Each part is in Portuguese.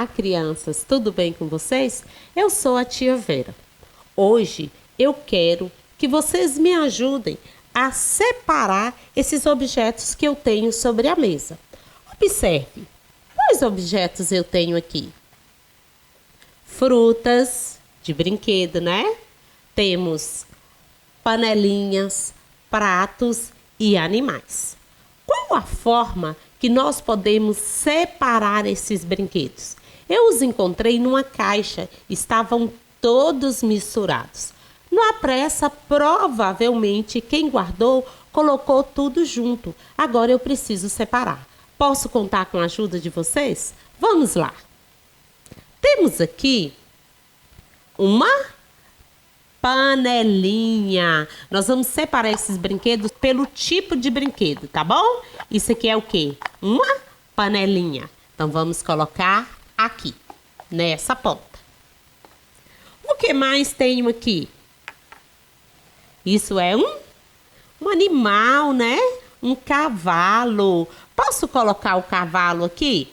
Olá, crianças, tudo bem com vocês? Eu sou a tia Vera. Hoje eu quero que vocês me ajudem a separar esses objetos que eu tenho sobre a mesa. Observe, quais objetos eu tenho aqui? Frutas de brinquedo, né? Temos panelinhas, pratos e animais. Qual a forma que nós podemos separar esses brinquedos? Eu os encontrei numa caixa, estavam todos misturados. Na pressa, provavelmente quem guardou colocou tudo junto. Agora eu preciso separar. Posso contar com a ajuda de vocês? Vamos lá. Temos aqui uma panelinha. Nós vamos separar esses brinquedos pelo tipo de brinquedo, tá bom? Isso aqui é o quê? Uma panelinha. Então vamos colocar aqui, nessa ponta. O que mais tenho aqui? Isso é um animal, né? Um cavalo. Posso colocar o cavalo aqui?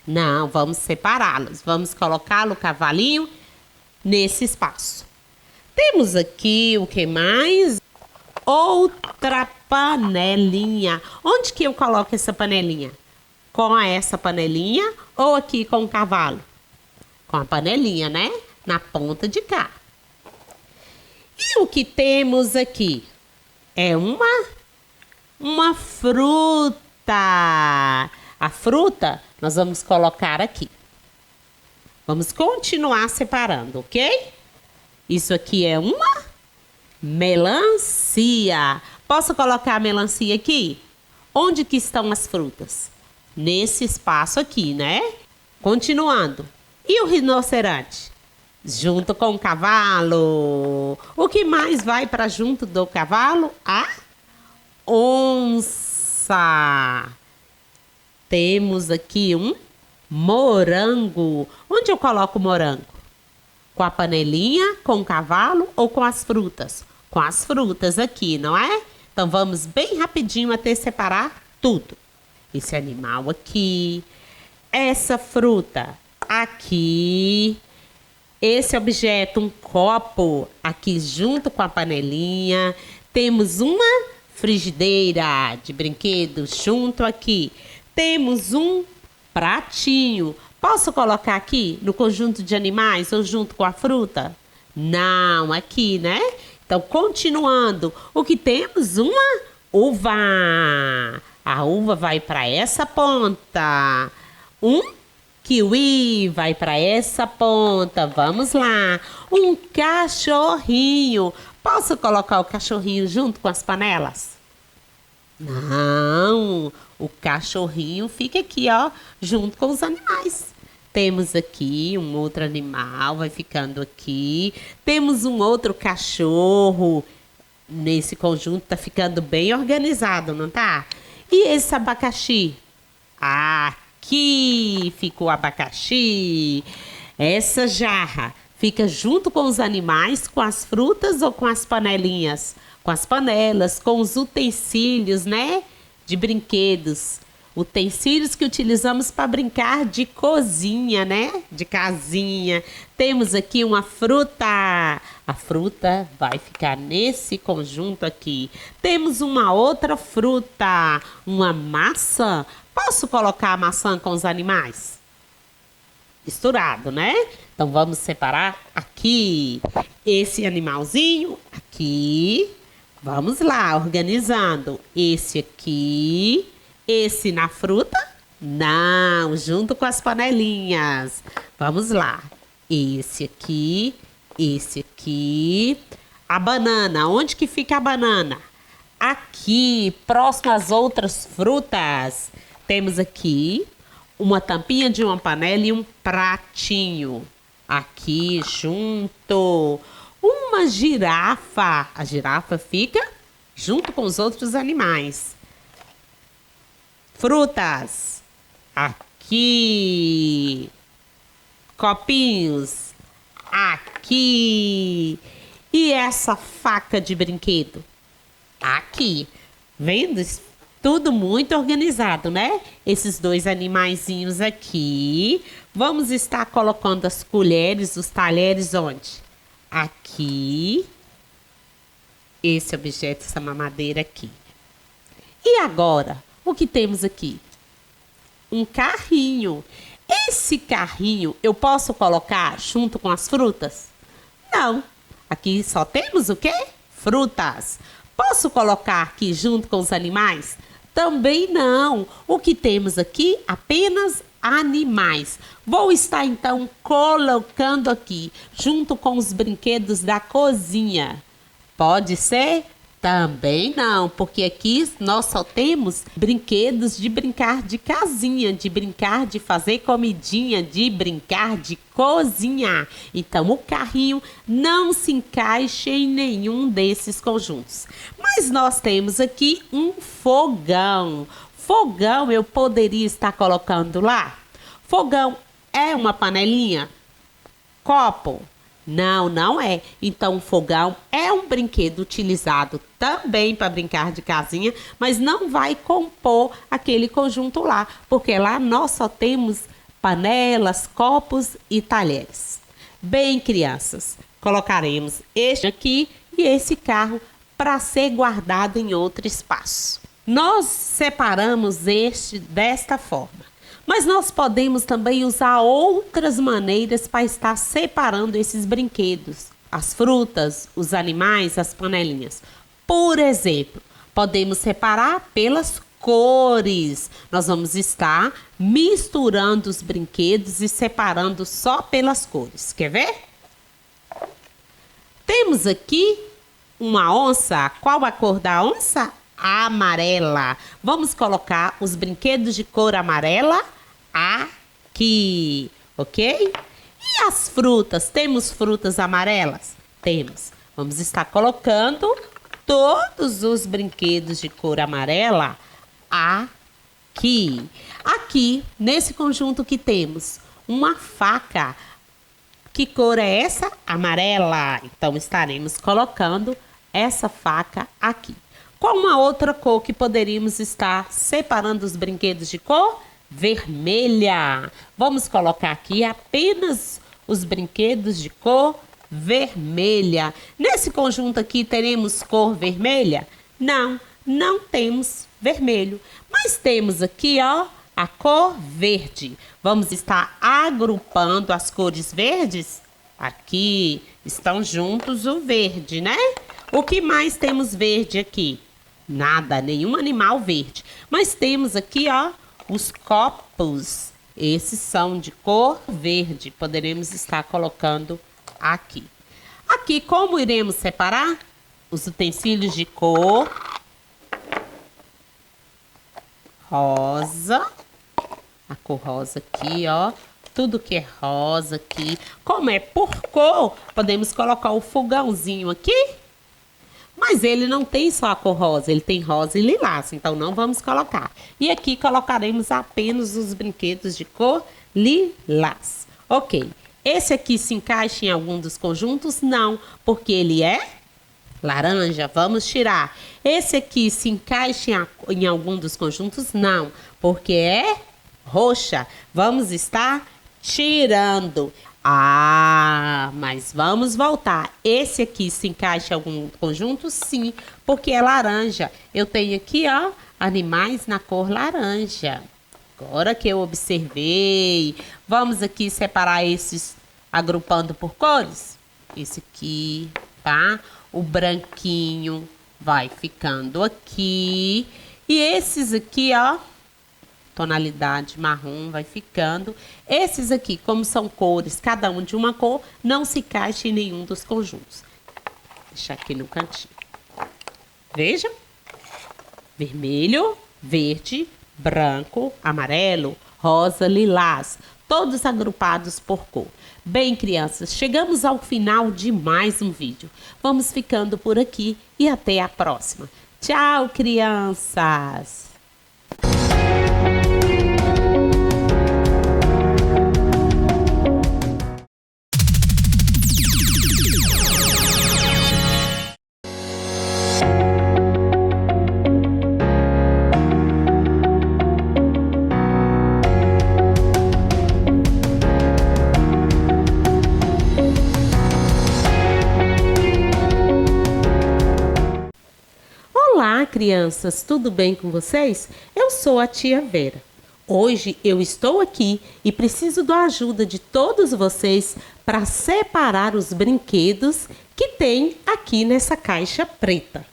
Não, vamos separá-los. Vamos colocá-lo, o cavalinho, nesse espaço. Temos aqui o que mais? Outra panelinha. Onde que eu coloco essa panelinha? Com essa panelinha ou aqui com o cavalo? Com a panelinha, né? Na ponta de cá. E o que temos aqui? É uma fruta. A fruta nós vamos colocar aqui. Vamos continuar separando, ok? Isso aqui é uma melancia. Posso colocar a melancia aqui? Onde que estão as frutas? Nesse espaço aqui, né? Continuando. E o rinoceronte? Junto com o cavalo. O que mais vai para junto do cavalo? A onça. Temos aqui um morango. Onde eu coloco o morango? Com a panelinha, com o cavalo ou com as frutas? Com as frutas aqui, não é? Então vamos bem rapidinho até separar tudo. Esse animal aqui, essa fruta aqui, esse objeto, um copo aqui junto com a panelinha. Temos uma frigideira de brinquedo junto aqui. Temos um pratinho. Posso colocar aqui no conjunto de animais ou junto com a fruta? Não, aqui, né? Então, continuando. O que temos? Uma uva. A uva vai para essa ponta. Um kiwi vai para essa ponta. Vamos lá. Um cachorrinho. Posso colocar o cachorrinho junto com as panelas? Não, o cachorrinho fica aqui, ó, junto com os animais. Temos aqui um outro animal, vai ficando aqui. Temos um outro cachorro. Nesse conjunto tá ficando bem organizado, não tá? E esse abacaxi? Aqui fica o abacaxi. Essa jarra fica junto com os animais, com as frutas ou com as panelinhas? Com as panelas, com os utensílios, né? De brinquedos. Utensílios que utilizamos para brincar de cozinha, né? De casinha. Temos aqui uma fruta. A fruta vai ficar nesse conjunto aqui. Temos uma outra fruta. Uma maçã. Posso colocar a maçã com os animais? Misturado, né? Então vamos separar aqui. Esse animalzinho aqui. Vamos lá, organizando. Esse aqui, esse na fruta? Não, junto com as panelinhas. Vamos lá. Esse aqui. A banana, onde que fica a banana? Aqui, próximo às outras frutas. Temos aqui uma tampinha de uma panela e um pratinho. Aqui, junto. Uma girafa. A girafa fica junto com os outros animais. Frutas. Aqui. Copinhos. Aqui. E essa faca de brinquedo? Aqui. Vendo? Tudo muito organizado, né? Esses dois animaizinhos aqui. Vamos estar colocando as colheres, os talheres onde? Aqui. Esse objeto, essa mamadeira aqui. E agora, o que temos aqui? Um carrinho. Esse carrinho eu posso colocar junto com as frutas? Não. Aqui só temos o quê? Frutas. Posso colocar aqui junto com os animais? Também não. O que temos aqui? Apenas animais. Vou estar então colocando aqui junto com os brinquedos da cozinha. Pode ser? Também não, porque aqui nós só temos brinquedos de brincar de casinha, de brincar de fazer comidinha, de brincar de cozinhar. Então o carrinho não se encaixa em nenhum desses conjuntos. Mas nós temos aqui um fogão. Fogão eu poderia estar colocando lá? Fogão é uma panelinha? Copo? Não, não é. Então, o fogão é um brinquedo utilizado também para brincar de casinha, mas não vai compor aquele conjunto lá, porque lá nós só temos panelas, copos e talheres. Bem, crianças, colocaremos este aqui e esse carro para ser guardado em outro espaço. Nós separamos este desta forma. Mas nós podemos também usar outras maneiras para estar separando esses brinquedos. As frutas, os animais, as panelinhas. Por exemplo, podemos separar pelas cores. Nós vamos estar misturando os brinquedos e separando só pelas cores. Quer ver? Temos aqui uma onça. Qual a cor da onça? Amarela. Vamos colocar os brinquedos de cor amarela aqui, ok? E as frutas? Temos frutas amarelas? Temos. Vamos estar colocando todos os brinquedos de cor amarela aqui. Aqui, nesse conjunto que temos, uma faca. Que cor é essa? Amarela. Então, estaremos colocando essa faca aqui. Qual uma outra cor que poderíamos estar separando os brinquedos de cor? Vermelha. Vamos colocar aqui apenas os brinquedos de cor vermelha. Nesse conjunto aqui teremos cor vermelha? Não, não temos vermelho. Mas temos aqui, ó, a cor verde. Vamos estar agrupando as cores verdes? Aqui estão juntos o verde, né? O que mais temos verde aqui? Nada, nenhum animal verde. Mas temos aqui, ó, os copos. Esses são de cor verde. Poderemos estar colocando aqui. Aqui, como iremos separar? Os utensílios de cor rosa. A cor rosa aqui, ó. Tudo que é rosa aqui. Como é por cor, podemos colocar o fogãozinho aqui. Mas ele não tem só a cor rosa, ele tem rosa e lilás, então não vamos colocar. E aqui colocaremos apenas os brinquedos de cor lilás. Ok, esse aqui se encaixa em algum dos conjuntos? Não, porque ele é laranja, vamos tirar. Esse aqui se encaixa em algum dos conjuntos? Não, porque é roxa. Vamos estar tirando. Ah, mas vamos voltar. Esse aqui se encaixa em algum conjunto? Sim, porque é laranja. Eu tenho aqui, ó, animais na cor laranja. Agora que eu observei. Vamos aqui separar esses agrupando por cores. Esse aqui, tá? O branquinho vai ficando aqui. E esses aqui, ó, tonalidade marrom vai ficando. Esses aqui, como são cores, cada um de uma cor, não se encaixa em nenhum dos conjuntos. Deixar aqui no cantinho. Vejam. Vermelho, verde, branco, amarelo, rosa, lilás. Todos agrupados por cor. Bem, crianças, chegamos ao final de mais um vídeo. Vamos ficando por aqui e até a próxima. Tchau, crianças! crianças, tudo bem com vocês? Eu sou a tia Vera. Hoje eu estou aqui e preciso da ajuda de todos vocês para separar os brinquedos que tem aqui nessa caixa preta.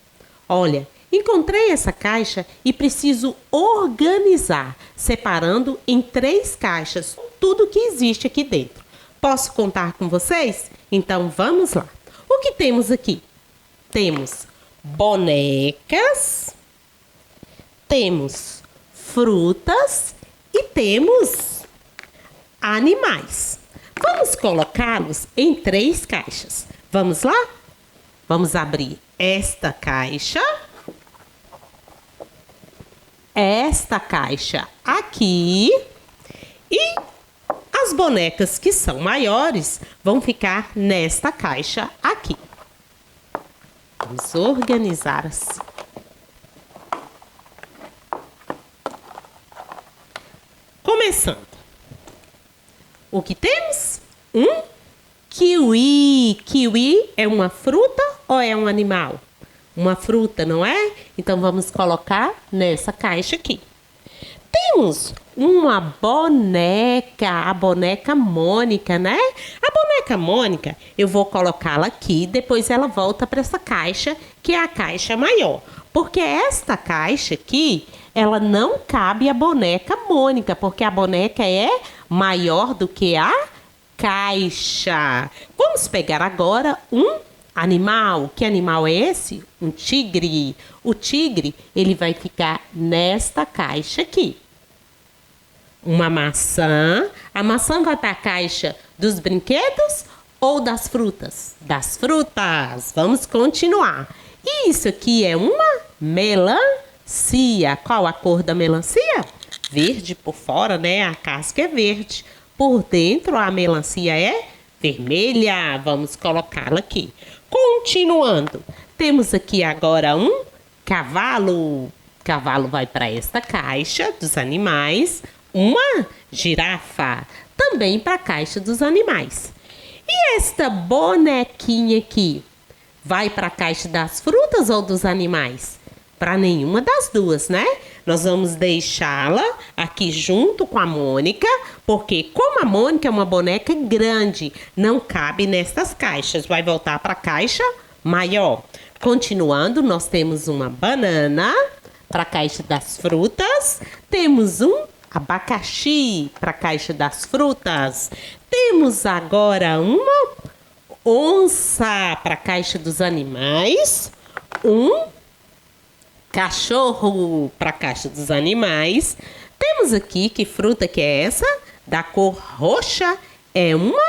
Olha, encontrei essa caixa e preciso organizar, separando em 3 caixas tudo que existe aqui dentro. Posso contar com vocês? Então vamos lá. O que temos aqui? Temos bonecas, temos frutas e temos animais. Vamos colocá-los em 3 caixas. Vamos lá? Vamos abrir esta caixa aqui e as bonecas que são maiores vão ficar nesta caixa aqui. Vamos organizar assim. Começando. O que temos? Kiwi. Kiwi é uma fruta ou é um animal? Uma fruta, não é? Então vamos colocar nessa caixa aqui. Temos uma boneca, a boneca Mônica, né? A boneca Mônica, eu vou colocá-la aqui, depois ela volta para essa caixa, que é a caixa maior. Porque esta caixa aqui, ela não cabe a boneca Mônica, porque a boneca é maior do que a caixa. Vamos pegar agora um animal. Que animal é esse? Um tigre. O tigre, ele vai ficar nesta caixa aqui. Uma maçã. A maçã vai para a caixa dos brinquedos ou das frutas? Das frutas. Vamos continuar. E isso aqui é uma melancia. Qual a cor da melancia? Verde por fora, né? A casca é verde. Por dentro, a melancia é vermelha. Vamos colocá-la aqui. Continuando. Temos aqui agora um cavalo. O cavalo vai para esta caixa dos animais. Uma girafa, também para a caixa dos animais. E esta bonequinha aqui, vai para a caixa das frutas ou dos animais? Para nenhuma das duas, né? Nós vamos deixá-la aqui junto com a Mônica, porque como a Mônica é uma boneca grande, não cabe nestas caixas. Vai voltar para a caixa maior. Continuando, nós temos uma banana para a caixa das frutas. Temos um abacaxi para a caixa das frutas. Temos agora uma onça para a caixa dos animais. Um cachorro para a caixa dos animais. Temos aqui, que fruta que é essa? Da cor roxa. É uma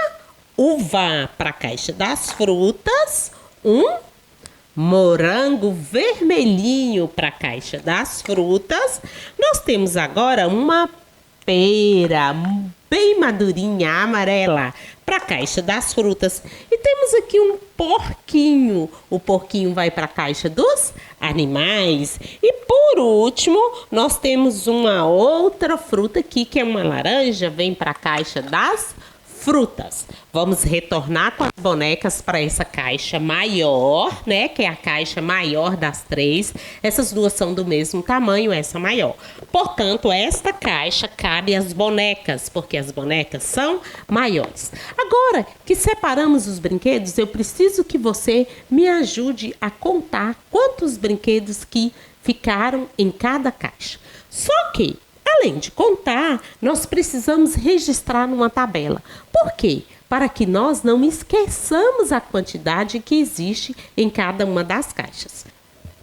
uva para a caixa das frutas. Um morango vermelhinho para a caixa das frutas. Nós temos agora uma pera bem madurinha, amarela, para a caixa das frutas. E temos aqui um porquinho. O porquinho vai para a caixa dos animais. E por último, nós temos uma outra fruta aqui, que é uma laranja, vem para a caixa das frutas. Vamos retornar com as bonecas para essa caixa maior, né? Que é a caixa maior das 3. Essas duas são do mesmo tamanho, essa maior. Portanto, esta caixa cabe as bonecas, porque as bonecas são maiores. Agora que separamos os brinquedos, eu preciso que você me ajude a contar quantos brinquedos que ficaram em cada caixa. Só que além de contar, nós precisamos registrar numa tabela. Por quê? Para que nós não esqueçamos a quantidade que existe em cada uma das caixas.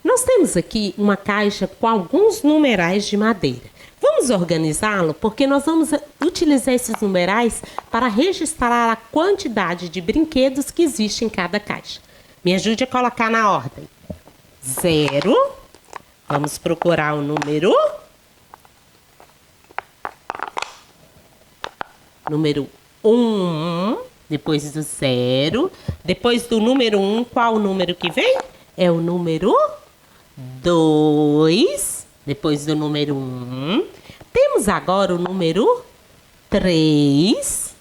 Nós temos aqui uma caixa com alguns numerais de madeira. Vamos organizá-lo porque nós vamos utilizar esses numerais para registrar a quantidade de brinquedos que existe em cada caixa. Me ajude a colocar na ordem. 0. Vamos procurar o número 1, depois do 0. Depois do número 1, qual o número que vem? É o número 2. Depois do número 1. Temos agora o número 3.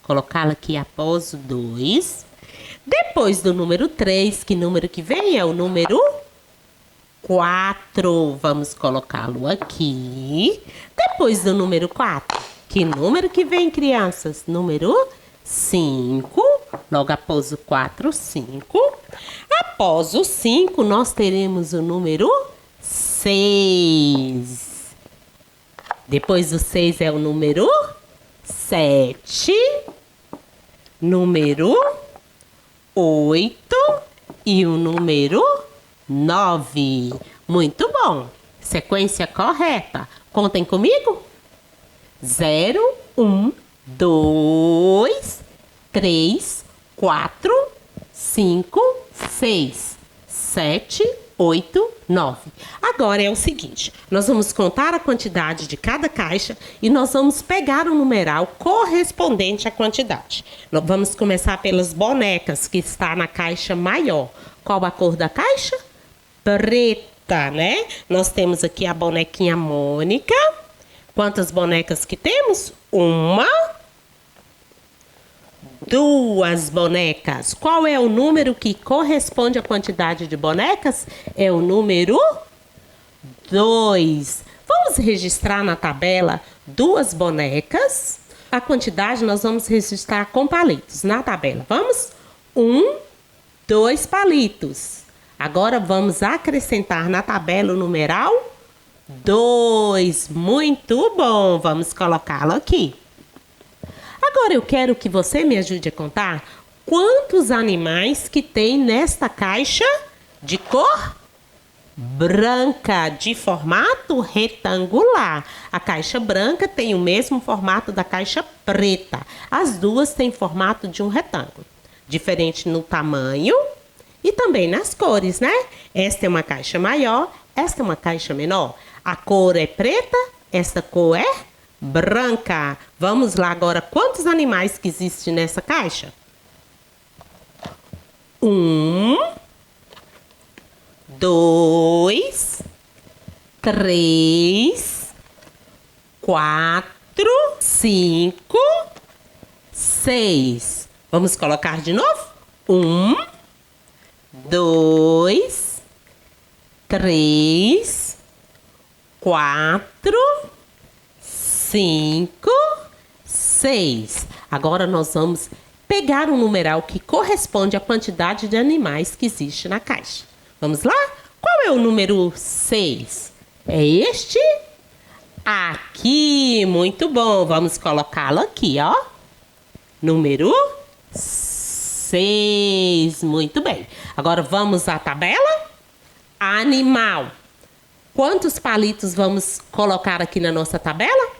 Colocá-lo aqui após o 2. Depois do número 3, que número que vem? É o número 4. Vamos colocá-lo aqui. Depois do número 4. Que número que vem, crianças? Número 5. Logo após o 4, 5. Após o 5, nós teremos o número 6. Depois do 6 é o número 7. Número 8 e o número 9. Muito bom. Sequência correta. Contem comigo. 0, 1, 2, 3, 4, 5, 6, 7, 8, 9. Agora é o seguinte, nós vamos contar a quantidade de cada caixa e nós vamos pegar o numeral correspondente à quantidade. Nós vamos começar pelas bonecas, que está na caixa maior. Qual a cor da caixa? Preta, né? Nós temos aqui a bonequinha Mônica. Quantas bonecas que temos? 1, 2 bonecas. Qual é o número que corresponde à quantidade de bonecas? É o número 2. Vamos registrar na tabela 2 bonecas. A quantidade nós vamos registrar com palitos na tabela. Vamos? 1, 2 palitos. Agora vamos acrescentar na tabela o numeral 2. Muito bom. Vamos colocá-lo aqui. Agora eu quero que você me ajude a contar quantos animais que tem nesta caixa de cor branca, de formato retangular. A caixa branca tem o mesmo formato da caixa preta. As duas têm formato de um retângulo. Diferente no tamanho e também nas cores, né? Esta é uma caixa maior, esta é uma caixa menor. A cor é preta, esta cor é branca. Vamos lá agora, quantos animais que existem nessa caixa? 1, 2, 3, 4, 5, 6. Vamos colocar de novo? 1, 2, 3, 4, 5, 6. Agora nós vamos pegar um numeral que corresponde à quantidade de animais que existe na caixa. Vamos lá? Qual é o número 6? É este? Aqui, muito bom. Vamos colocá-lo aqui, ó. Número 6. Muito bem. Agora vamos à tabela. Animal. Quantos palitos vamos colocar aqui na nossa tabela?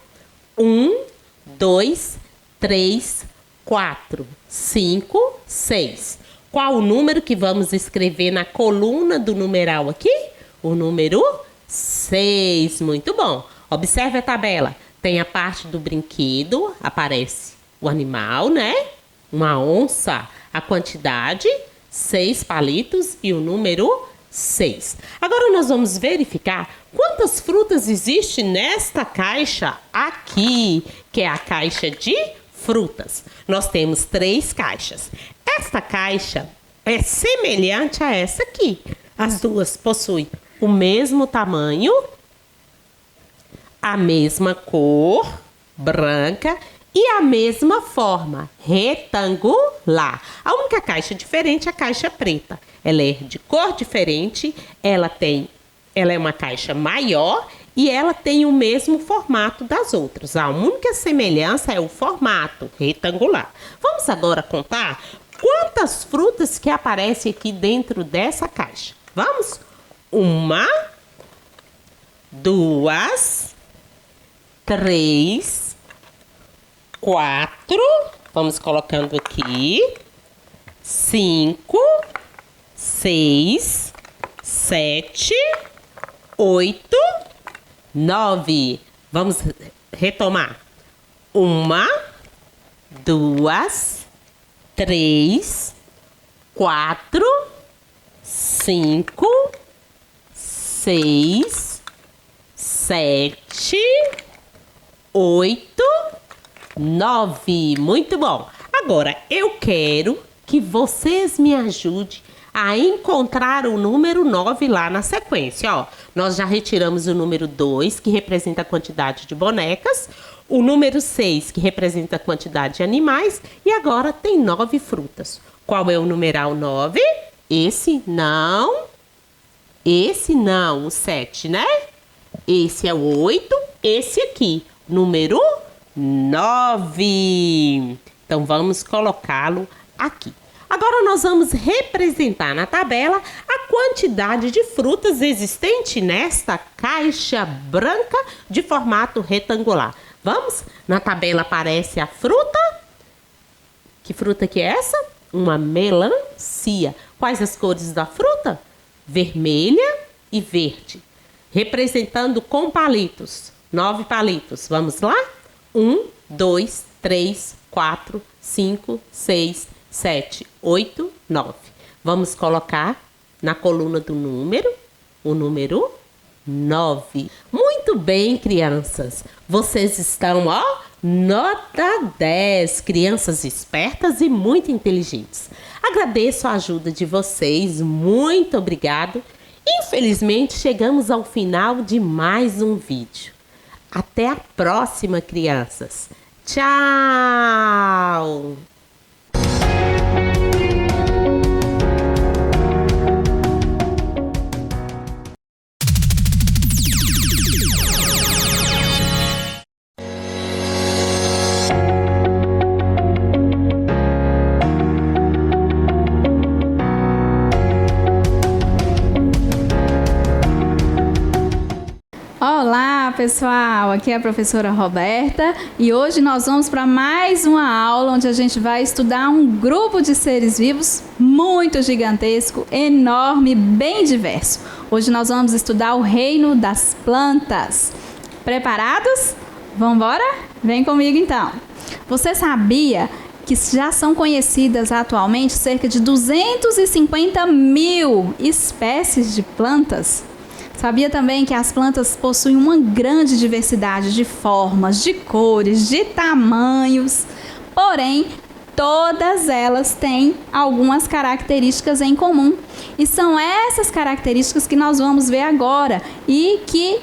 1, 2, 3, 4, 5, 6. Qual o número que vamos escrever na coluna do numeral aqui? O número 6. Muito bom. Observe a tabela. Tem a parte do brinquedo, aparece o animal, né? Uma onça. A quantidade, 6 palitos e o número 6. Agora nós vamos verificar quantas frutas existem nesta caixa aqui, que é a caixa de frutas. Nós temos 3 caixas. Esta caixa é semelhante a essa aqui. As duas possuem o mesmo tamanho, a mesma cor, branca, e a mesma forma, retangular. A única caixa diferente é a caixa preta. Ela é de cor diferente, ela é uma caixa maior e ela tem o mesmo formato das outras. A única semelhança é o formato retangular. Vamos agora contar quantas frutas que aparecem aqui dentro dessa caixa. Vamos? 1, 2, 3, 4. Vamos colocando aqui. 5, 6, 7, 8, 9. Vamos retomar. 1, 2, 3, 4, 5, 6, 7, 8, 9. Muito bom. Agora, eu quero que vocês me ajudem a encontrar o número 9 lá na sequência. Ó, nós já retiramos o número 2, que representa a quantidade de bonecas, o número 6, que representa a quantidade de animais, e agora tem 9 frutas. Qual é o numeral 9? Esse não, o 7, né? Esse é o 8, esse aqui, número 9. Então, vamos colocá-lo aqui. Agora, nós vamos representar na tabela a quantidade de frutas existente nesta caixa branca de formato retangular. Vamos? Na tabela aparece a fruta. Que fruta que é essa? Uma melancia. Quais as cores da fruta? Vermelha e verde. Representando com palitos. 9 palitos. Vamos lá? 1, 2, 3, 4, 5, 6, 7, 8, 9. Vamos colocar na coluna do número, o número 9. Muito bem, crianças. Vocês estão, ó, nota 10. Crianças espertas e muito inteligentes. Agradeço a ajuda de vocês. Muito obrigado. Infelizmente, chegamos ao final de mais um vídeo. Até a próxima, crianças. Tchau! Olá, pessoal! Aqui é a professora Roberta e hoje nós vamos para mais uma aula onde a gente vai estudar um grupo de seres vivos muito gigantesco, enorme, bem diverso. Hoje nós vamos estudar o reino das plantas. Preparados? Vamos embora? Vem comigo então! Você sabia que já são conhecidas atualmente cerca de 250 mil espécies de plantas? Sabia também que as plantas possuem uma grande diversidade de formas, de cores, de tamanhos, porém, todas elas têm algumas características em comum. E são essas características que nós vamos ver agora e que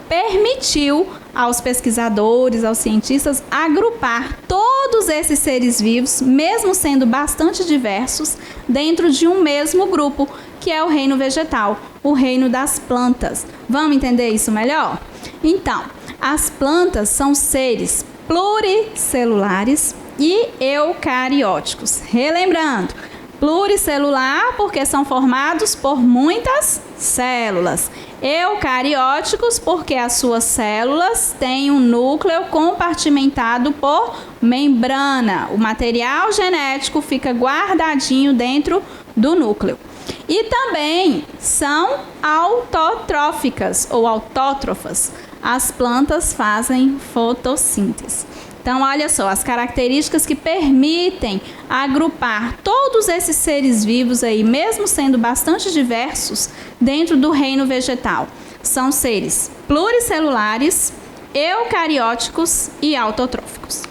permitiu aos pesquisadores, aos cientistas, agrupar todos esses seres vivos, mesmo sendo bastante diversos, dentro de um mesmo grupo, que é o reino vegetal, o reino das plantas. Vamos entender isso melhor? Então, as plantas são seres pluricelulares e eucarióticos. Relembrando, pluricelular porque são formados por muitas células. Eucarióticos porque as suas células têm um núcleo compartimentado por membrana. O material genético fica guardadinho dentro do núcleo. E também são autotróficas ou autótrofas. As plantas fazem fotossíntese. Então, olha só, as características que permitem agrupar todos esses seres vivos aí, mesmo sendo bastante diversos, dentro do reino vegetal. São seres pluricelulares, eucarióticos e autotróficos.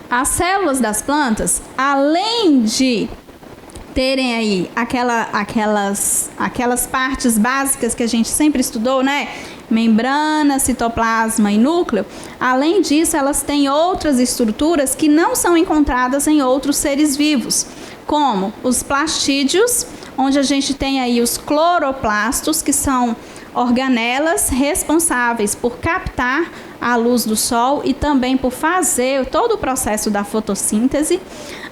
As células das plantas, além de terem aí aquelas partes básicas que a gente sempre estudou, né? Membrana, citoplasma e núcleo. Além disso, elas têm outras estruturas que não são encontradas em outros seres vivos, como os plastídeos, onde a gente tem aí os cloroplastos, que são organelas responsáveis por captar a luz do sol e também por fazer todo o processo da fotossíntese.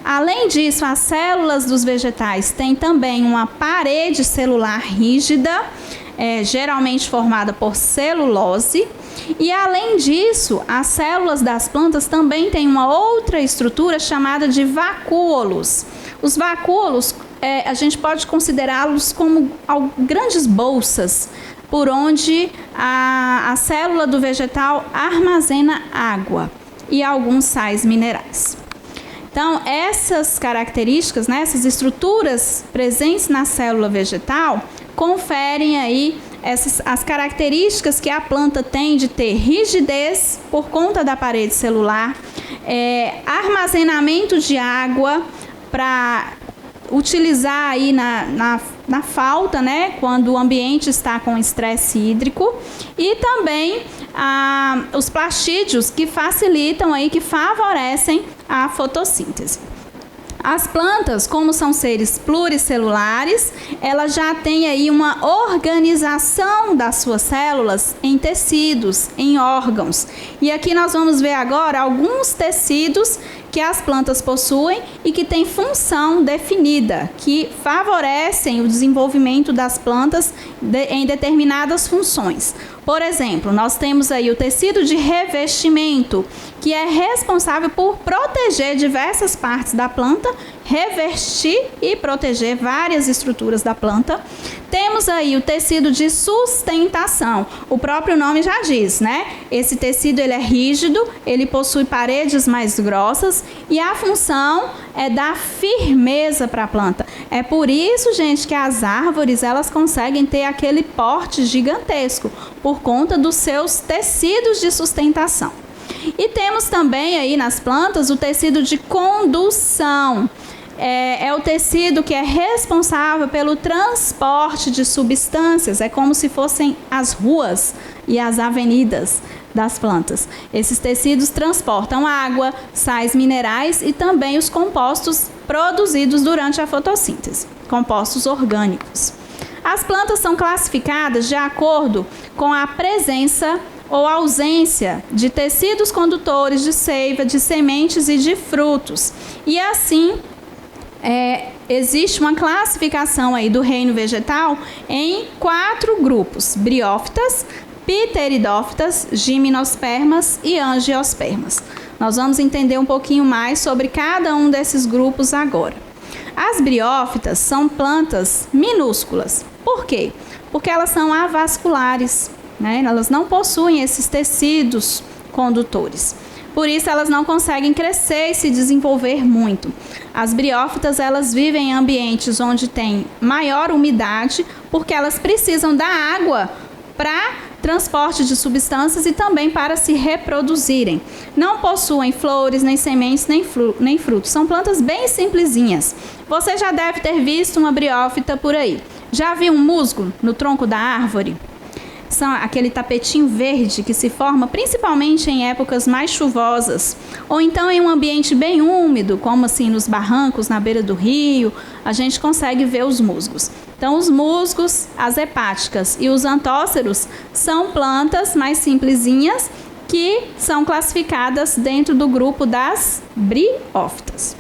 Além disso, as células dos vegetais têm também uma parede celular rígida, geralmente formada por celulose. E além disso, as células das plantas também têm uma outra estrutura chamada de vacúolos. Os vacúolos, a gente pode considerá-los como grandes bolsas por onde a célula do vegetal armazena água e alguns sais minerais. Então, essas características, né, essas estruturas presentes na célula vegetal, conferem aí as características que a planta tem de ter rigidez por conta da parede celular, armazenamento de água para utilizar aí na falta, né, quando o ambiente está com estresse hídrico, e também os plastídeos que facilitam aí, que favorecem a fotossíntese. As plantas, como são seres pluricelulares, elas já têm aí uma organização das suas células em tecidos, em órgãos. E aqui nós vamos ver agora alguns tecidos que as plantas possuem e que têm função definida, que favorecem o desenvolvimento das plantas em determinadas funções. Por exemplo, nós temos aí o tecido de revestimento, que é responsável por proteger diversas partes da planta, revestir e proteger várias estruturas da planta. Temos aí o tecido de sustentação. O próprio nome já diz, né? Esse tecido ele é rígido, ele possui paredes mais grossas e a função é dar firmeza para a planta. É por isso, gente, que as árvores elas conseguem ter aquele porte gigantesco, por conta dos seus tecidos de sustentação. E temos também aí nas plantas o tecido de condução. É o tecido que é responsável pelo transporte de substâncias, é como se fossem as ruas e as avenidas das plantas. Esses tecidos transportam água, sais minerais e também os compostos produzidos durante a fotossíntese, compostos orgânicos. As plantas são classificadas de acordo com a presença ou ausência de tecidos condutores de seiva, de sementes e de frutos. E assim, existe uma classificação aí do reino vegetal em 4 grupos: briófitas, pteridófitas, gimnospermas e angiospermas. Nós vamos entender um pouquinho mais sobre cada um desses grupos agora. As briófitas são plantas minúsculas. Por quê? Porque elas são avasculares, né? Elas não possuem esses tecidos condutores. Por isso, elas não conseguem crescer e se desenvolver muito. As briófitas, elas vivem em ambientes onde tem maior umidade, porque elas precisam da água para transporte de substâncias e também para se reproduzirem. Não possuem flores, nem sementes, nem frutos. São plantas bem simplesinhas. Você já deve ter visto uma briófita por aí. Já viu um musgo no tronco da árvore? São aquele tapetinho verde que se forma principalmente em épocas mais chuvosas, ou então em um ambiente bem úmido, como assim nos barrancos, na beira do rio, a gente consegue ver os musgos. Então, os musgos, as hepáticas e os antóceros são plantas mais simplesinhas que são classificadas dentro do grupo das briófitas.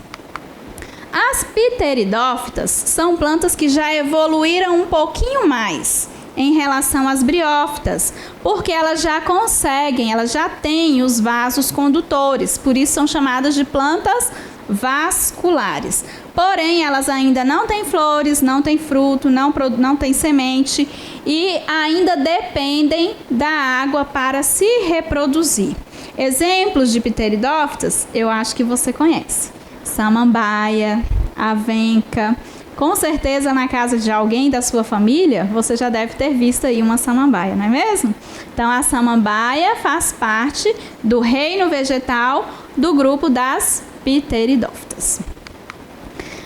As pteridófitas são plantas que já evoluíram um pouquinho mais em relação às briófitas, porque elas já conseguem, elas já têm os vasos condutores, por isso são chamadas de plantas vasculares. Porém, elas ainda não têm flores, não têm fruto, não têm semente e ainda dependem da água para se reproduzir. Exemplos de pteridófitas, eu acho que você conhece: samambaia, avenca. Com certeza, na casa de alguém da sua família, você já deve ter visto aí uma samambaia, não é mesmo? Então, a samambaia faz parte do reino vegetal do grupo das pteridófitas.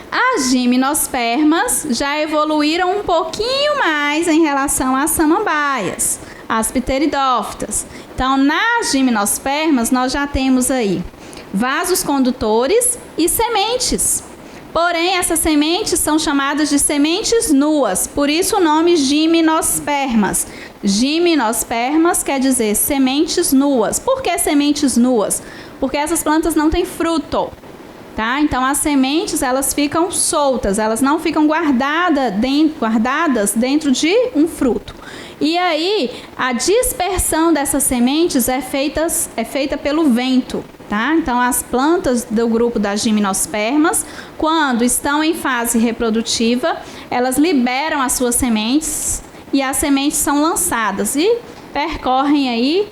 As gimnospermas já evoluíram um pouquinho mais em relação às samambaias, as pteridófitas. Então, nas gimnospermas, nós já temos aí vasos condutores e sementes. Porém, essas sementes são chamadas de sementes nuas, por isso o nome gimnospermas. Gimnospermas quer dizer sementes nuas. Por que sementes nuas? Porque essas plantas não têm fruto, tá? Então, as sementes, elas ficam soltas, elas não ficam guardadas dentro de um fruto. E aí, a dispersão dessas sementes é feita pelo vento, tá? Então, as plantas do grupo das gimnospermas, quando estão em fase reprodutiva, elas liberam as suas sementes e as sementes são lançadas e percorrem aí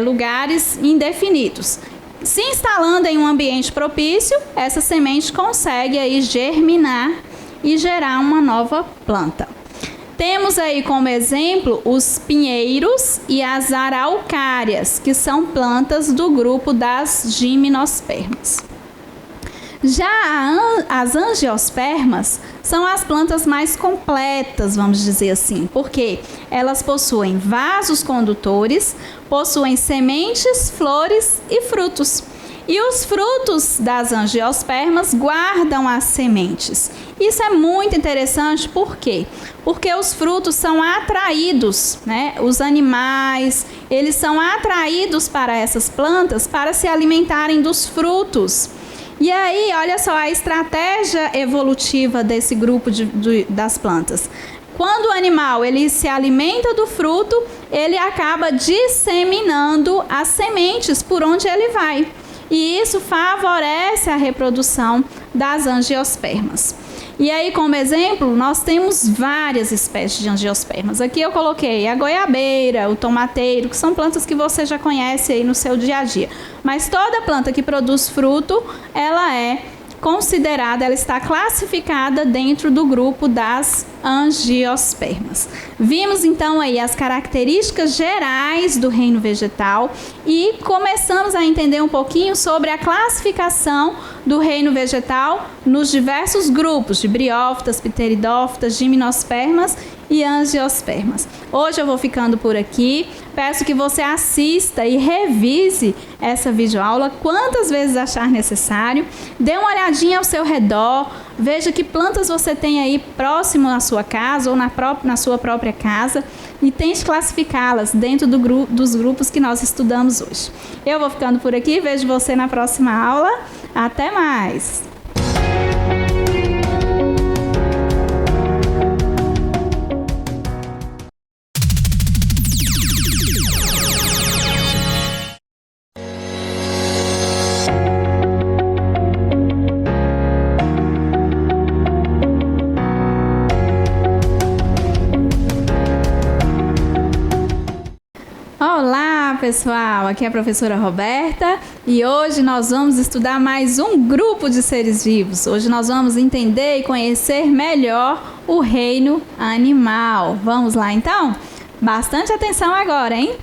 lugares indefinidos. Se instalando em um ambiente propício, essa semente consegue aí germinar e gerar uma nova planta. Temos aí como exemplo os pinheiros e as araucárias, que são plantas do grupo das gimnospermas. Já as angiospermas são as plantas mais completas, vamos dizer assim, porque elas possuem vasos condutores, possuem sementes, flores e frutos. E os frutos das angiospermas guardam as sementes. Isso é muito interessante, por quê? Porque os frutos são atraídos, né? Os animais, eles são atraídos para essas plantas para se alimentarem dos frutos. E aí, olha só a estratégia evolutiva desse grupo das plantas. Quando o animal ele se alimenta do fruto, ele acaba disseminando as sementes por onde ele vai. E isso favorece a reprodução das angiospermas. E aí, como exemplo, nós temos várias espécies de angiospermas. Aqui eu coloquei a goiabeira, o tomateiro, que são plantas que você já conhece aí no seu dia a dia. Mas toda planta que produz fruto, ela é considerada, ela está classificada dentro do grupo das angiospermas. Vimos então aí as características gerais do reino vegetal e começamos a entender um pouquinho sobre a classificação do reino vegetal nos diversos grupos de briófitas, pteridófitas, gimnospermas e angiospermas. Hoje eu vou ficando por aqui. Peço que você assista e revise essa videoaula quantas vezes achar necessário. Dê uma olhadinha ao seu redor, veja que plantas você tem aí próximo à sua casa ou na sua própria casa e tente classificá-las dentro dos grupos que nós estudamos hoje. Eu vou ficando por aqui, vejo você na próxima aula. Até mais! Olá pessoal, aqui é a professora Roberta e hoje nós vamos estudar mais um grupo de seres vivos. Hoje nós vamos entender e conhecer melhor o reino animal. Vamos lá então? Bastante atenção agora, hein?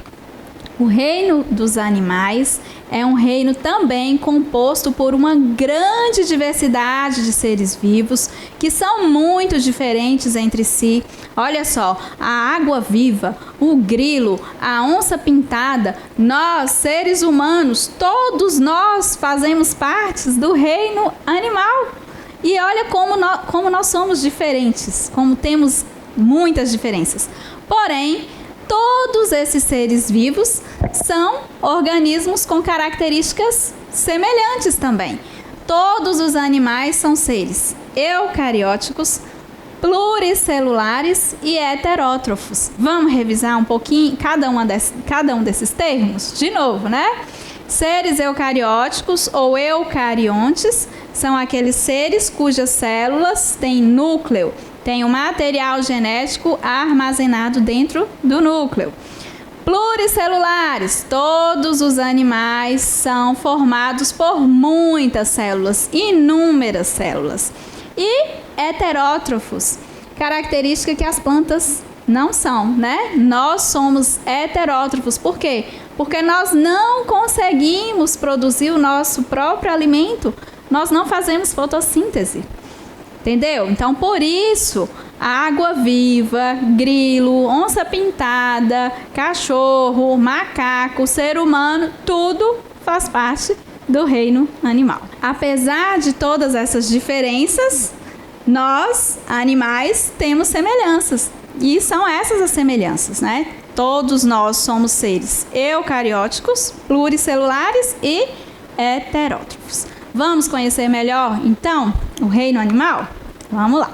O reino dos animais é um reino também composto por uma grande diversidade de seres vivos que são muito diferentes entre si. Olha só, a água-viva, o grilo, a onça-pintada, nós, seres humanos, todos nós fazemos parte do reino animal. E olha como nós somos diferentes, como temos muitas diferenças. Porém, todos esses seres vivos são organismos com características semelhantes também. Todos os animais são seres eucarióticos, pluricelulares e heterótrofos. Vamos revisar um pouquinho cada um desses termos? De novo, né? Seres eucarióticos ou eucariontes são aqueles seres cujas células têm núcleo, tem um material genético armazenado dentro do núcleo. Pluricelulares, todos os animais são formados por muitas células, inúmeras células. E heterótrofos, característica que as plantas não são, né? Nós somos heterótrofos. Por quê? Porque nós não conseguimos produzir o nosso próprio alimento, nós não fazemos fotossíntese. Entendeu? Então, por isso, a água-viva, grilo, onça-pintada, cachorro, macaco, ser humano, tudo faz parte do reino animal. Apesar de todas essas diferenças, nós, animais, temos semelhanças. E são essas as semelhanças, né? Todos nós somos seres eucarióticos, pluricelulares e heterótrofos. Vamos conhecer melhor, então, o reino animal? Vamos lá.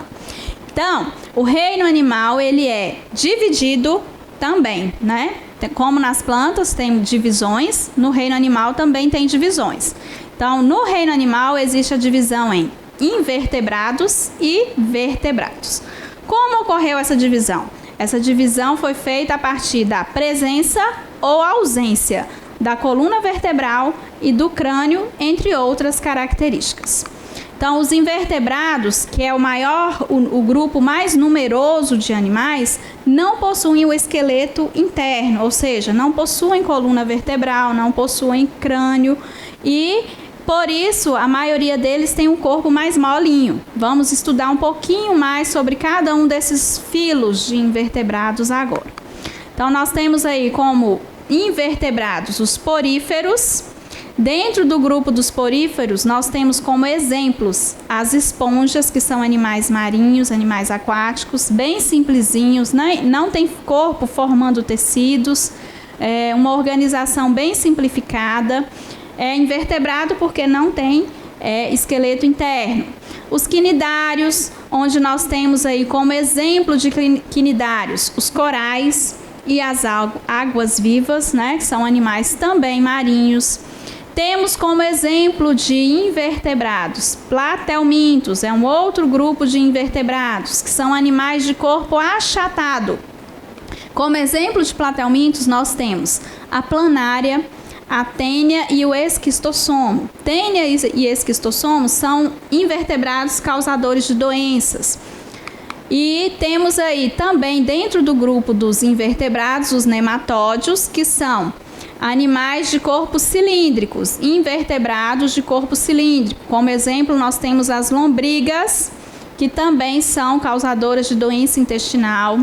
Então, o reino animal, ele é dividido também, né? Como nas plantas tem divisões, no reino animal também tem divisões. Então, no reino animal existe a divisão em invertebrados e vertebrados. Como ocorreu essa divisão? Essa divisão foi feita a partir da presença ou ausência da coluna vertebral e do crânio, entre outras características. Então, os invertebrados, que é o grupo mais numeroso de animais, não possuem o esqueleto interno, ou seja, não possuem coluna vertebral, não possuem crânio e Por isso, a maioria deles tem um corpo mais molinho. Vamos estudar um pouquinho mais sobre cada um desses filos de invertebrados agora. Então, nós temos aí como invertebrados os poríferos. Dentro do grupo dos poríferos, nós temos como exemplos as esponjas, que são animais marinhos, animais aquáticos, bem simplesinhos, não tem corpo formando tecidos, uma organização bem simplificada. É invertebrado porque não tem esqueleto interno. Os quinidários, onde nós temos aí como exemplo de quinidários os corais e as águas vivas, né, que são animais também marinhos. Temos como exemplo de invertebrados platelmintos, é um outro grupo de invertebrados, que são animais de corpo achatado. Como exemplo de platelmintos, nós temos a planária, a tênia e o esquistossomo. Tênia e esquistossomo são invertebrados causadores de doenças. E temos aí também dentro do grupo dos invertebrados os nematódeos, que são animais de corpo cilíndricos, invertebrados de corpo cilíndrico. Como exemplo, nós temos as lombrigas, que também são causadoras de doença intestinal.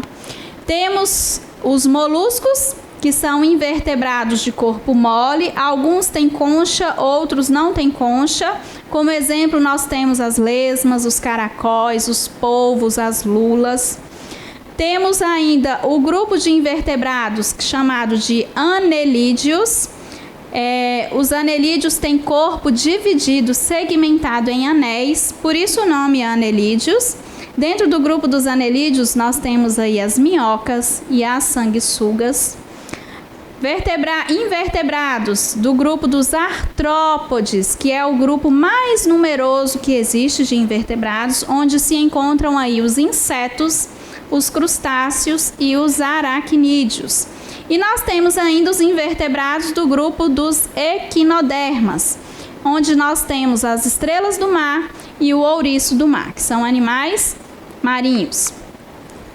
Temos os moluscos, que são invertebrados de corpo mole, alguns têm concha, outros não têm concha. Como exemplo, nós temos as lesmas, os caracóis, os polvos, as lulas. Temos ainda o grupo de invertebrados chamado de anelídeos. Os anelídeos têm corpo dividido, segmentado em anéis, por isso o nome anelídeos. Dentro do grupo dos anelídeos, nós temos aí as minhocas e as sanguessugas. Invertebrados do grupo dos artrópodes, que é o grupo mais numeroso que existe de invertebrados, onde se encontram aí os insetos, os crustáceos e os aracnídeos. E nós temos ainda os invertebrados do grupo dos equinodermas, onde nós temos as estrelas do mar e o ouriço do mar, que são animais marinhos.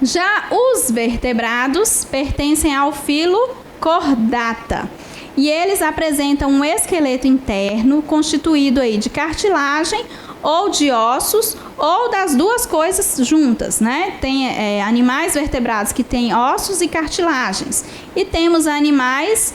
Já os vertebrados pertencem ao filo Chordata, e eles apresentam um esqueleto interno constituído aí de cartilagem ou de ossos, ou das duas coisas juntas, né? Tem animais vertebrados que têm ossos e cartilagens, e temos animais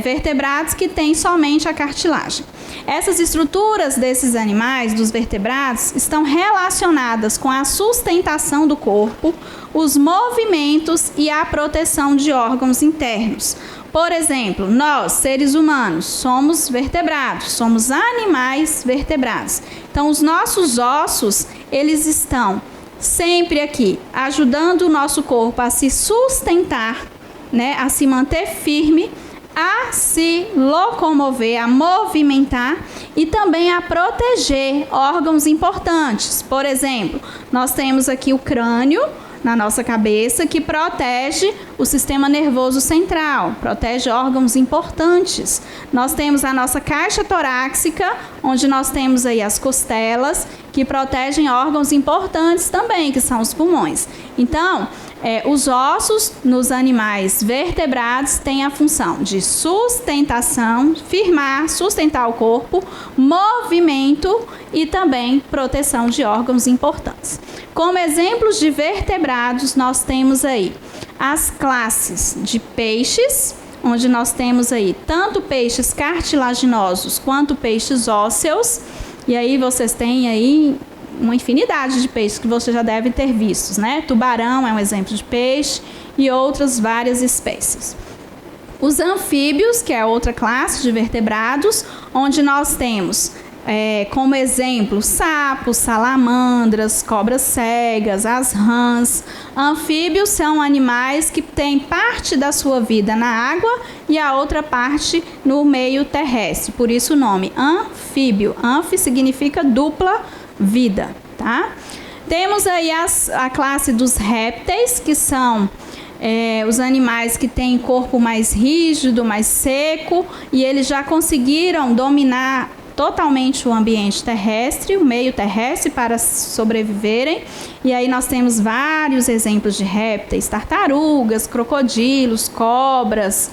vertebrados que têm somente a cartilagem. Essas estruturas desses animais, dos vertebrados, estão relacionadas com a sustentação do corpo, os movimentos e a proteção de órgãos internos. Por exemplo, nós, seres humanos, somos vertebrados, somos animais vertebrados. Então, os nossos ossos, eles estão sempre aqui, ajudando o nosso corpo a se sustentar, né, a se manter firme, a se locomover, a movimentar e também a proteger órgãos importantes. Por exemplo, nós temos aqui o crânio na nossa cabeça, que protege o sistema nervoso central, protege órgãos importantes. Nós temos a nossa caixa torácica, onde nós temos aí as costelas, que protegem órgãos importantes também, que são os pulmões. Então, os ossos nos animais vertebrados têm a função de sustentação, firmar, sustentar o corpo, movimento e também proteção de órgãos importantes. Como exemplos de vertebrados, nós temos aí as classes de peixes, onde nós temos aí tanto peixes cartilaginosos quanto peixes ósseos. E aí vocês têm aí uma infinidade de peixes que você já deve ter visto, né? Tubarão é um exemplo de peixe e outras várias espécies. Os anfíbios, que é outra classe de vertebrados, onde nós temos como exemplo sapos, salamandras, cobras cegas, as rãs. Anfíbios são animais que têm parte da sua vida na água e a outra parte no meio terrestre, por isso o nome anfíbio. Anfi significa dupla vida, tá? Temos aí a classe dos répteis, que são os animais que têm corpo mais rígido, mais seco, e eles já conseguiram dominar totalmente o ambiente terrestre, o meio terrestre, para sobreviverem. E aí nós temos vários exemplos de répteis, tartarugas, crocodilos, cobras,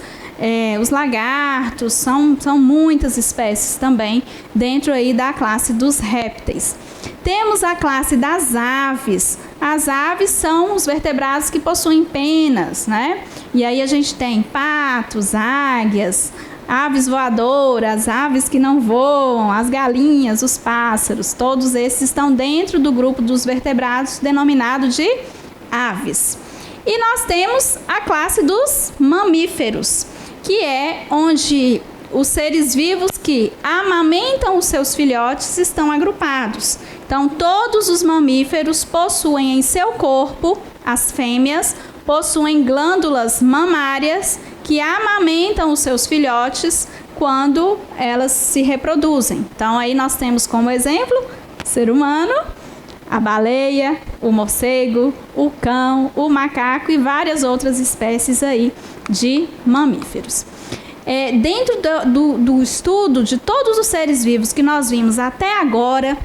os lagartos, são muitas espécies também dentro aí da classe dos répteis. Temos a classe das aves. As aves são os vertebrados que possuem penas, né? E aí a gente tem patos, águias, aves voadoras, aves que não voam, as galinhas, os pássaros, todos esses estão dentro do grupo dos vertebrados denominado de aves. E nós temos a classe dos mamíferos, que é onde os seres vivos que amamentam os seus filhotes estão agrupados. Então, todos os mamíferos possuem em seu corpo, as fêmeas, possuem glândulas mamárias que amamentam os seus filhotes quando elas se reproduzem. Então, aí nós temos como exemplo o ser humano, a baleia, o morcego, o cão, o macaco e várias outras espécies aí de mamíferos. Dentro do estudo de todos os seres vivos que nós vimos até agora,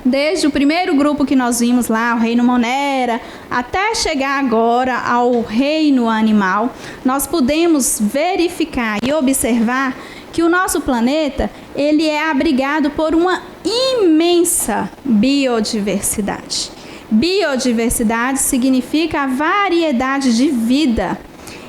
desde o primeiro grupo que nós vimos lá, o reino Monera, até chegar agora ao reino animal, nós podemos verificar e observar que o nosso planeta ele é abrigado por uma imensa biodiversidade. Biodiversidade significa a variedade de vida,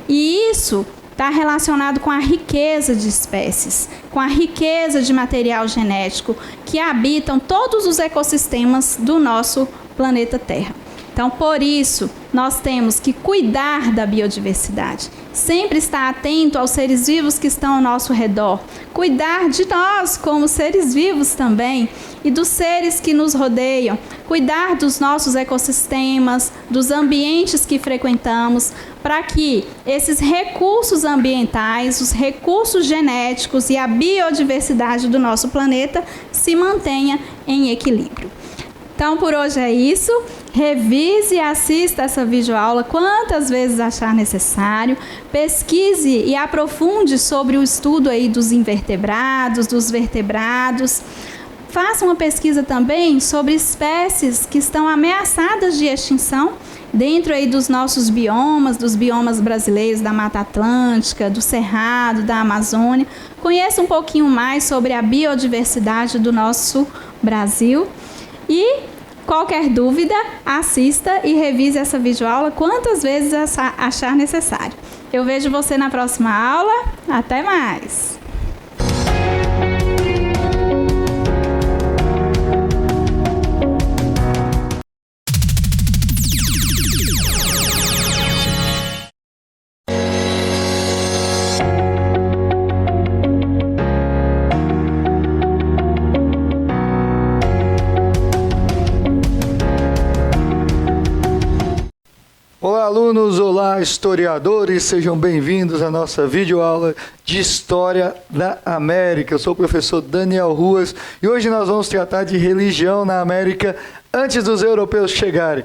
e isso está relacionado com a riqueza de espécies, com a riqueza de material genético que habitam todos os ecossistemas do nosso planeta Terra. Então, por isso, nós temos que cuidar da biodiversidade, sempre estar atento aos seres vivos que estão ao nosso redor, cuidar de nós como seres vivos também e dos seres que nos rodeiam, cuidar dos nossos ecossistemas, dos ambientes que frequentamos, para que esses recursos ambientais, os recursos genéticos e a biodiversidade do nosso planeta se mantenha em equilíbrio. Então, por hoje é isso. Revise e assista essa videoaula quantas vezes achar necessário. Pesquise e aprofunde sobre o estudo aí dos invertebrados, dos vertebrados. Faça uma pesquisa também sobre espécies que estão ameaçadas de extinção dentro aí dos nossos biomas, dos biomas brasileiros, da Mata Atlântica, do Cerrado, da Amazônia. Conheça um pouquinho mais sobre a biodiversidade do nosso Brasil. E qualquer dúvida, assista e revise essa videoaula quantas vezes achar necessário. Eu vejo você na próxima aula. Até mais! Olá, alunos! Olá, historiadores! Sejam bem-vindos à nossa videoaula de História da América. Eu sou o professor Daniel Ruas e hoje nós vamos tratar de religião na América antes dos europeus chegarem.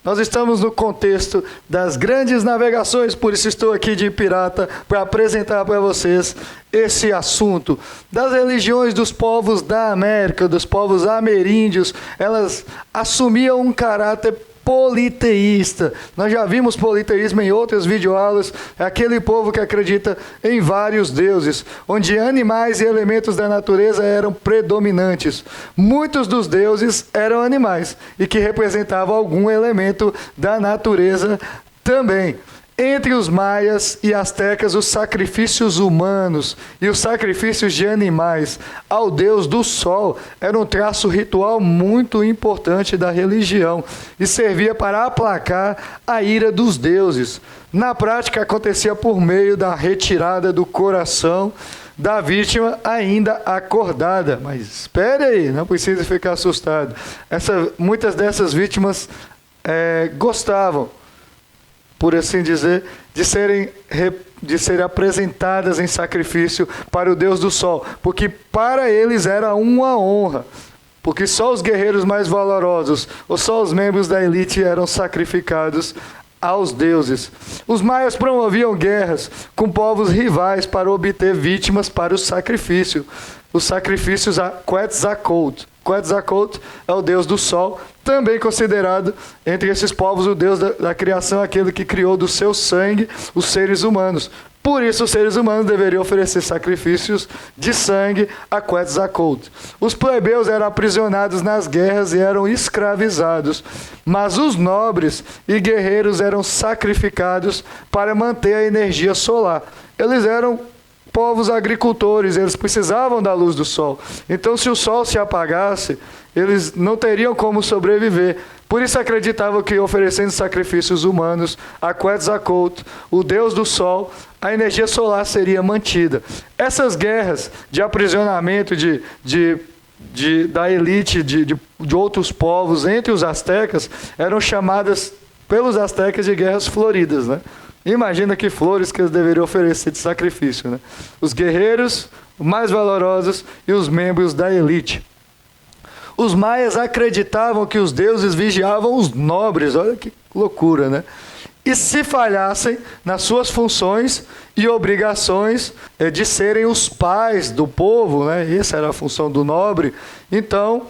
Nós estamos no contexto das grandes navegações, por isso estou aqui de pirata para apresentar para vocês esse assunto. Das religiões dos povos da América, dos povos ameríndios, elas assumiam um caráter politeísta. Nós já vimos politeísmo em outras videoaulas. É aquele povo que acredita em vários deuses, onde animais e elementos da natureza eram predominantes. Muitos dos deuses eram animais e que representavam algum elemento da natureza também. Entre os maias e astecas, os sacrifícios humanos e os sacrifícios de animais ao deus do sol era um traço ritual muito importante da religião e servia para aplacar a ira dos deuses. Na prática, acontecia por meio da retirada do coração da vítima ainda acordada. Mas espere aí, não precisa ficar assustado. Muitas dessas vítimas gostavam, por assim dizer, de serem apresentadas em sacrifício para o Deus do Sol, porque para eles era uma honra, porque só os guerreiros mais valorosos, ou só os membros da elite eram sacrificados aos deuses. Os maias promoviam guerras com povos rivais para obter vítimas para o sacrifício, os sacrifícios a Quetzalcoatl, Quetzalcoatl é o deus do sol, também considerado entre esses povos o deus da criação, aquele que criou do seu sangue os seres humanos. Por isso, os seres humanos deveriam oferecer sacrifícios de sangue a Quetzalcoatl. Os plebeus eram aprisionados nas guerras e eram escravizados, mas os nobres e guerreiros eram sacrificados para manter a energia solar. Eles eram povos agricultores, eles precisavam da luz do sol. Então, se o sol se apagasse, eles não teriam como sobreviver. Por isso acreditavam que, oferecendo sacrifícios humanos a Quetzalcoatl, o deus do sol, a energia solar seria mantida. Essas guerras de aprisionamento da elite de outros povos entre os astecas eram chamadas pelos astecas de guerras floridas, né? Imagina que flores que eles deveriam oferecer de sacrifício, né? Os guerreiros mais valorosos e os membros da elite. Os maias acreditavam que os deuses vigiavam os nobres, olha que loucura, né? E se falhassem nas suas funções e obrigações de serem os pais do povo, né? Essa era a função do nobre, então,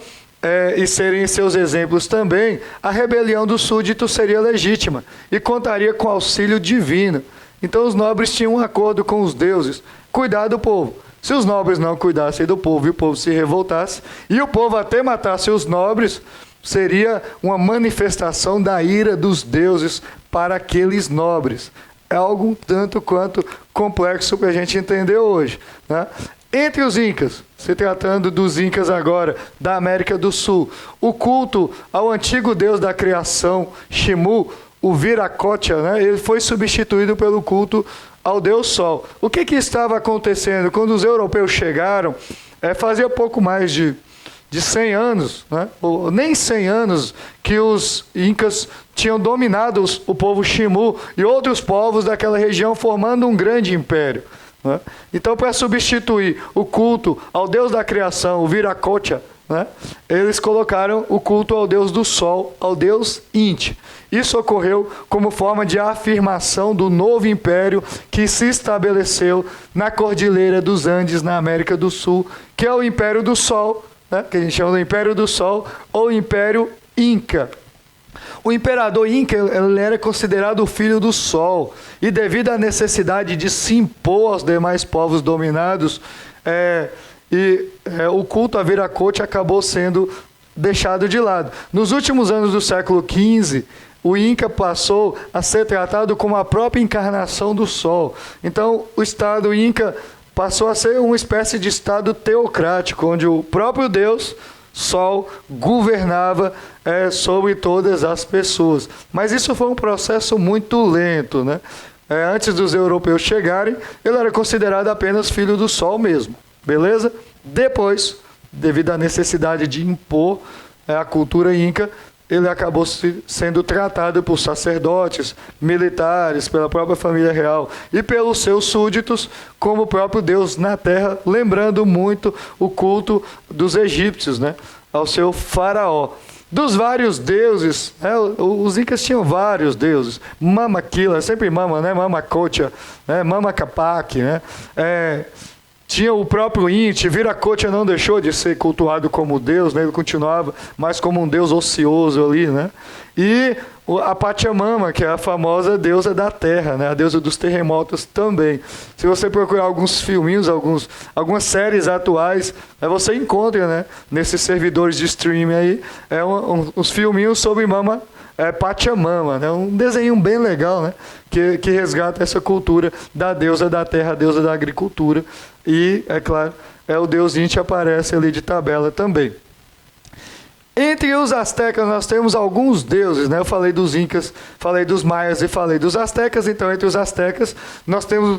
e serem seus exemplos também, a rebelião dos súditos seria legítima e contaria com auxílio divino. Então os nobres tinham um acordo com os deuses, cuidar do povo. Se os nobres não cuidassem do povo e o povo se revoltasse, e o povo até matasse os nobres, seria uma manifestação da ira dos deuses para aqueles nobres. É algo um tanto quanto complexo para a gente entender hoje, né? Entre os incas, se tratando dos incas agora, da América do Sul, o culto ao antigo deus da criação, Ximu, o Viracocha, né, ele foi substituído pelo culto ao deus Sol. O que estava acontecendo? Quando os europeus chegaram, fazia pouco mais de 100 anos, né, ou nem 100 anos, que os incas tinham dominado o povo Ximu e outros povos daquela região, formando um grande império. Então, para substituir o culto ao deus da criação, o Viracocha, né, eles colocaram o culto ao deus do sol, ao deus Inti. Isso ocorreu como forma de afirmação do novo império que se estabeleceu na Cordilheira dos Andes, na América do Sul, que é o Império do Sol, né, que a gente chama do Império do Sol, ou Império Inca. O imperador Inca, ele era considerado o filho do sol, e devido à necessidade de se impor aos demais povos dominados, o culto a Viracocha acabou sendo deixado de lado. Nos últimos anos do século XV, o Inca passou a ser tratado como a própria encarnação do sol. Então, o Estado Inca passou a ser uma espécie de Estado teocrático, onde o próprio Deus Sol governava sobre todas as pessoas. Mas isso foi um processo muito lento, né? Antes dos europeus chegarem, ele era considerado apenas filho do Sol mesmo, beleza? Depois, devido à necessidade de impor a cultura inca, ele acabou sendo tratado por sacerdotes, militares, pela própria família real e pelos seus súditos como o próprio Deus na terra, lembrando muito o culto dos egípcios, né, ao seu faraó. Dos vários deuses, né, os incas tinham vários deuses. Mama Kila, sempre Mama, né, Mama Cocha, né, Mama Capac, né, tinha o próprio Inti. Viracocha não deixou de ser cultuado como Deus, né? Ele continuava mais como um Deus ocioso ali, né? E a Pachamama, que é a famosa deusa da terra, né? A deusa dos terremotos também. Se você procurar alguns filminhos, algumas séries atuais, você encontra, né, nesses servidores de streaming aí, uns filminhos sobre Mama Pachamama, né? Um desenho bem legal, né? Que resgata essa cultura da deusa da terra, a deusa da agricultura. E, é claro, o deus Inti aparece ali de tabela também. Entre os astecas nós temos alguns deuses, né? Eu falei dos incas, falei dos maias e falei dos astecas. Então, entre os astecas nós temos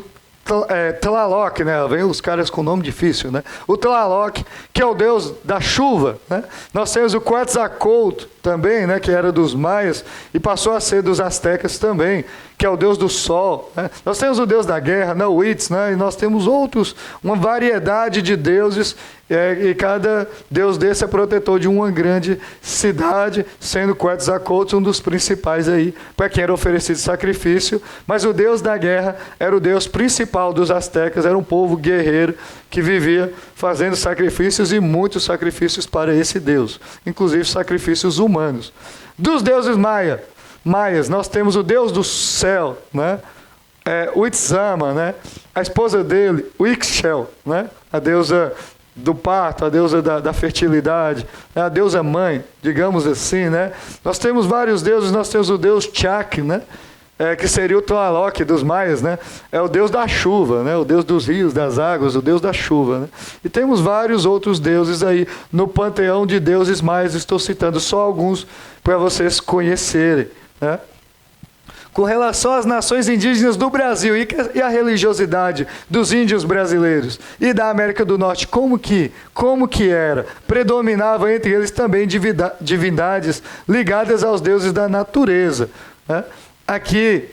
Tlaloc, né? Vem os caras com nome difícil, né? O Tlaloc, que é o deus da chuva, né? Nós temos o Quetzalcoatl também, né? Que era dos maias e passou a ser dos astecas também, que é o Deus do sol, né? Nós temos o Deus da guerra, né? O Itz, né? E nós temos outros, uma variedade de deuses, e cada deus desse é protetor de uma grande cidade, sendo Quetzalcoatl um dos principais aí, para quem era oferecido sacrifício. Mas o Deus da guerra era o Deus principal dos astecas, era um povo guerreiro que vivia fazendo sacrifícios e muitos sacrifícios para esse Deus, inclusive sacrifícios humanos. Dos deuses maias, nós temos o Deus do céu, né? O Itzama, né? A esposa dele, o Ixchel, né? A deusa do parto, a deusa da fertilidade, a deusa mãe, digamos assim, né? Nós temos vários deuses, nós temos o deus Chak, né? Que seria o Tlaloc dos maias, né? É o deus da chuva, né? O deus dos rios, das águas, o deus da chuva, né? E temos vários outros deuses aí no panteão de deuses maias, estou citando só alguns para vocês conhecerem, né? Com relação às nações indígenas do Brasil e a religiosidade dos índios brasileiros e da América do Norte, como que era? Predominava entre eles também divindades ligadas aos deuses da natureza, né? Aqui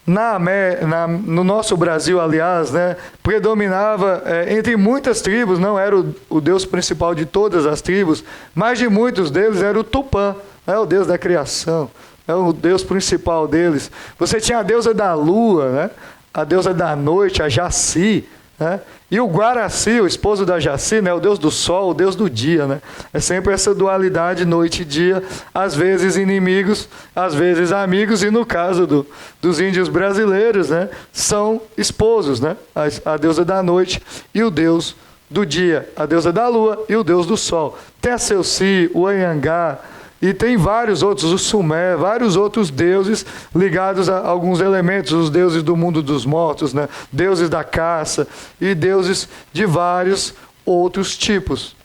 no nosso Brasil, aliás, né, predominava entre muitas tribos, não era o deus principal de todas as tribos, mas de muitos deles era o Tupã, né, o deus da criação. É o deus principal deles. Você tinha a deusa da lua, né? A deusa da noite, a Jaci, né? E o Guaraci, o esposo da Jaci, né? O deus do sol, o deus do dia, né? É sempre essa dualidade noite e dia, às vezes inimigos, às vezes amigos, e no caso dos índios brasileiros, né? São esposos, né? A deusa da noite e o deus do dia, a deusa da lua e o deus do sol. Tem a Seuci, o Anhangá, e tem vários outros, o Sumé, vários outros deuses ligados a alguns elementos, os deuses do mundo dos mortos, né? Deuses da caça e deuses de vários outros tipos.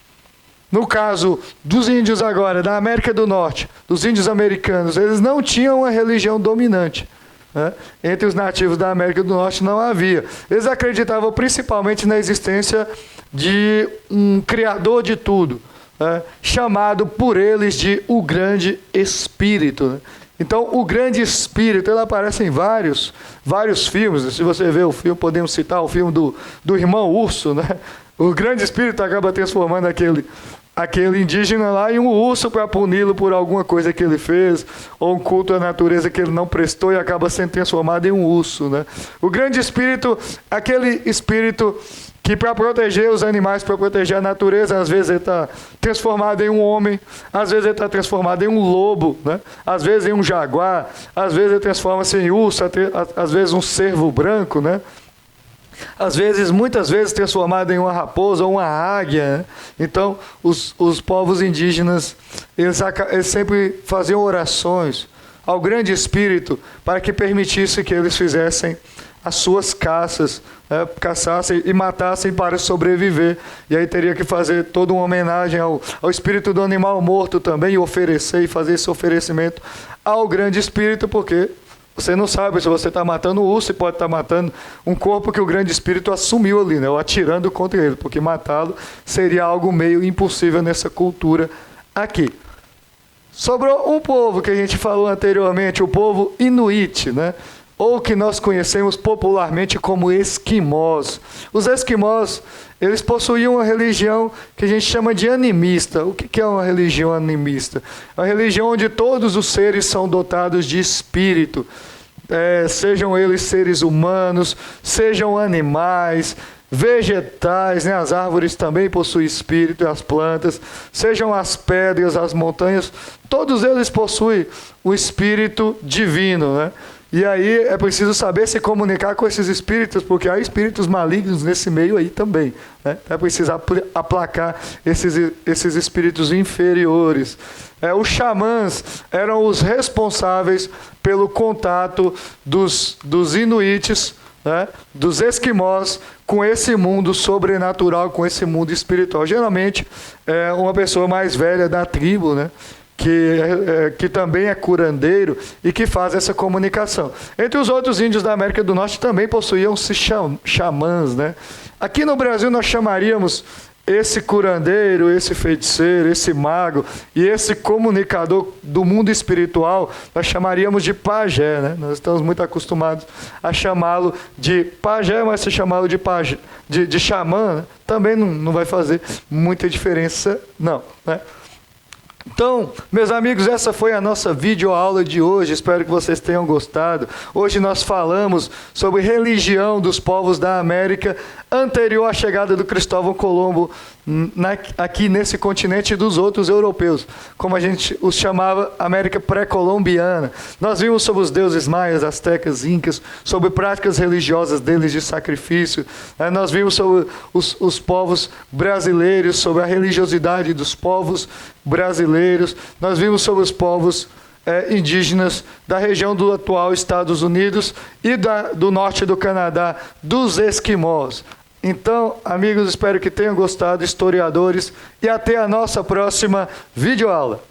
No caso dos índios agora, da América do Norte, dos índios americanos, eles não tinham uma religião dominante, né? Entre os nativos da América do Norte não havia. Eles acreditavam principalmente na existência de um criador de tudo, chamado por eles de o Grande Espírito, né? Então, o Grande Espírito, ele aparece em vários filmes. Se você ver o filme, podemos citar o filme do Irmão Urso, né? O Grande Espírito acaba transformando aquele indígena lá em um urso para puni-lo por alguma coisa que ele fez, ou um culto à natureza que ele não prestou e acaba sendo transformado em um urso, né? O Grande Espírito, aquele espírito que para proteger os animais, para proteger a natureza, às vezes ele está transformado em um homem, às vezes ele está transformado em um lobo, né? Às vezes em um jaguar, às vezes ele transforma-se em urso, às vezes um cervo branco, né? Muitas vezes transformado em uma raposa ou uma águia, né? Então, os povos indígenas, eles sempre faziam orações ao Grande Espírito para que permitisse que eles fizessem as suas caças, né? Caçassem e matassem para sobreviver. E aí teria que fazer toda uma homenagem ao espírito do animal morto também, e oferecer e fazer esse oferecimento ao Grande Espírito, porque você não sabe se você está matando um urso e pode estar matando um corpo que o Grande Espírito assumiu ali, né? Ou atirando contra ele, porque matá-lo seria algo meio impossível nessa cultura aqui. Sobrou um povo que a gente falou anteriormente, o povo Inuit, né? Ou que nós conhecemos popularmente como esquimós. Os esquimós, eles possuíam uma religião que a gente chama de animista. O que é uma religião animista? É uma religião onde todos os seres são dotados de espírito, sejam eles seres humanos, sejam animais, vegetais, né? As árvores também possuem espírito, e as plantas, sejam as pedras, as montanhas, todos eles possuem o espírito divino, né? E aí é preciso saber se comunicar com esses espíritos, porque há espíritos malignos nesse meio aí também, né? É preciso aplacar esses espíritos inferiores. Os xamãs eram os responsáveis pelo contato dos inuites, né? Dos esquimós, com esse mundo sobrenatural, com esse mundo espiritual. Geralmente é uma pessoa mais velha da tribo, né? Que também é curandeiro e que faz essa comunicação. Entre os outros índios da América do Norte também possuíam-se xamãs, né? Aqui no Brasil nós chamaríamos esse curandeiro, esse feiticeiro, esse mago e esse comunicador do mundo espiritual, nós chamaríamos de pajé, né? Nós estamos muito acostumados a chamá-lo de pajé, mas se chamá-lo de xamã, né? Também não vai fazer muita diferença, não, né? Então, meus amigos, essa foi a nossa videoaula de hoje, espero que vocês tenham gostado. Hoje nós falamos sobre religião dos povos da América anterior à chegada do Cristóvão Colombo aqui nesse continente e dos outros europeus, como a gente os chamava América pré-colombiana. Nós vimos sobre os deuses maias, astecas, incas, sobre práticas religiosas deles de sacrifício. Nós vimos sobre os povos brasileiros, sobre a religiosidade dos povos brasileiros. Nós vimos sobre os povos indígenas da região do atual Estados Unidos e do norte do Canadá, dos esquimós. Então, amigos, espero que tenham gostado, historiadores, e até a nossa próxima videoaula.